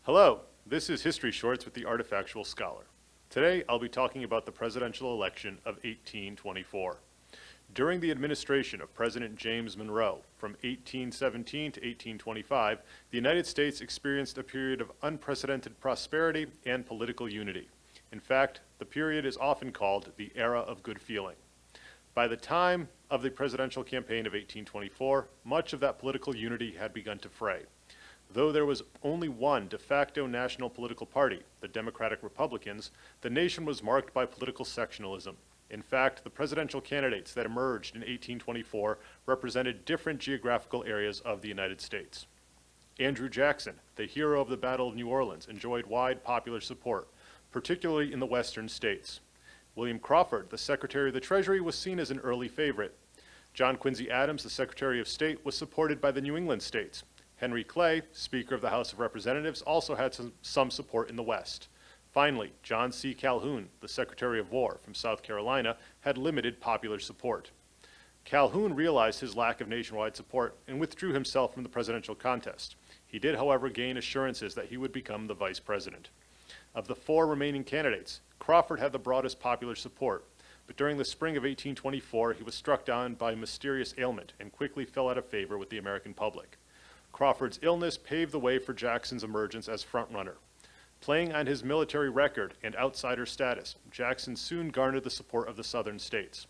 Hello, this is History Shorts with the Artifactual Scholar. Today I'll be talking about the presidential election of 1824. During the administration of President James Monroe from 1817 to 1825, the United States experienced a period of unprecedented prosperity and political unity. In fact, the period is often called the Era of Good Feeling. By the time of the presidential campaign of 1824, much of that political unity had begun to fray. Though there was only one de facto national political party, the Democratic Republicans, the nation was marked by political sectionalism. In fact, the presidential candidates that emerged in 1824 represented different geographical areas of the United States. Andrew Jackson, the hero of the Battle of New Orleans, enjoyed wide popular support, particularly in the western states. William Crawford, the Secretary of the Treasury, was seen as an early favorite. John Quincy Adams, the Secretary of State, was supported by the New England states. Henry Clay, Speaker of the House of Representatives, also had some support in the West. Finally, John C. Calhoun, the Secretary of War from South Carolina, had limited popular support. Calhoun realized his lack of nationwide support and withdrew himself from the presidential contest. He did, however, gain assurances that he would become the vice president. Of the four remaining candidates, Crawford had the broadest popular support, but during the spring of 1824, he was struck down by a mysterious ailment and quickly fell out of favor with the American public. Crawford's illness paved the way for Jackson's emergence as frontrunner. Playing on his military record and outsider status, Jackson soon garnered the support of the southern states.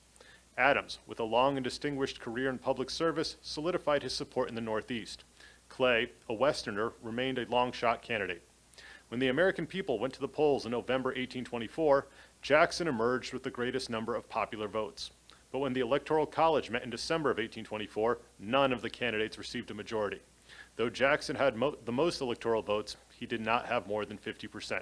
Adams, with a long and distinguished career in public service, solidified his support in the Northeast. Clay, a Westerner, remained a long-shot candidate. When the American people went to the polls in November 1824, Jackson emerged with the greatest number of popular votes. But when the Electoral College met in December of 1824, none of the candidates received a majority. Though Jackson had the most electoral votes, he did not have more than 50%.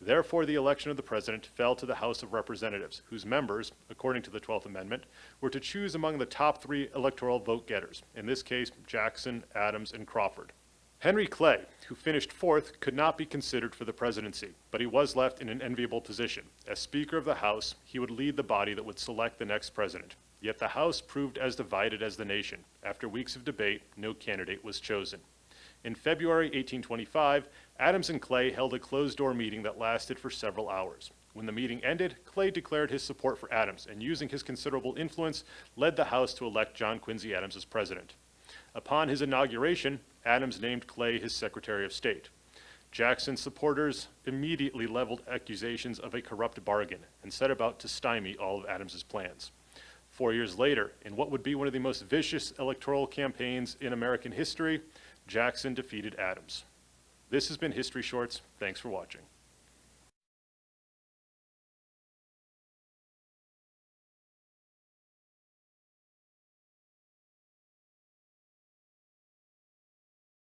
Therefore, the election of the president fell to the House of Representatives, whose members, according to the 12th Amendment, were to choose among the top three electoral vote getters, in this case, Jackson, Adams, and Crawford. Henry Clay, who finished fourth, could not be considered for the presidency, but he was left in an enviable position. As Speaker of the House, he would lead the body that would select the next president. Yet the House proved as divided as the nation. After weeks of debate, no candidate was chosen. In February 1825, Adams and Clay held a closed-door meeting that lasted for several hours. When the meeting ended, Clay declared his support for Adams and, using his considerable influence, led the House to elect John Quincy Adams as president. Upon his inauguration, Adams named Clay his Secretary of State. Jackson's supporters immediately leveled accusations of a corrupt bargain and set about to stymie all of Adams's plans. 4 years later, in what would be one of the most vicious electoral campaigns in American history, Jackson defeated Adams. This has been History Shorts. Thanks for watching.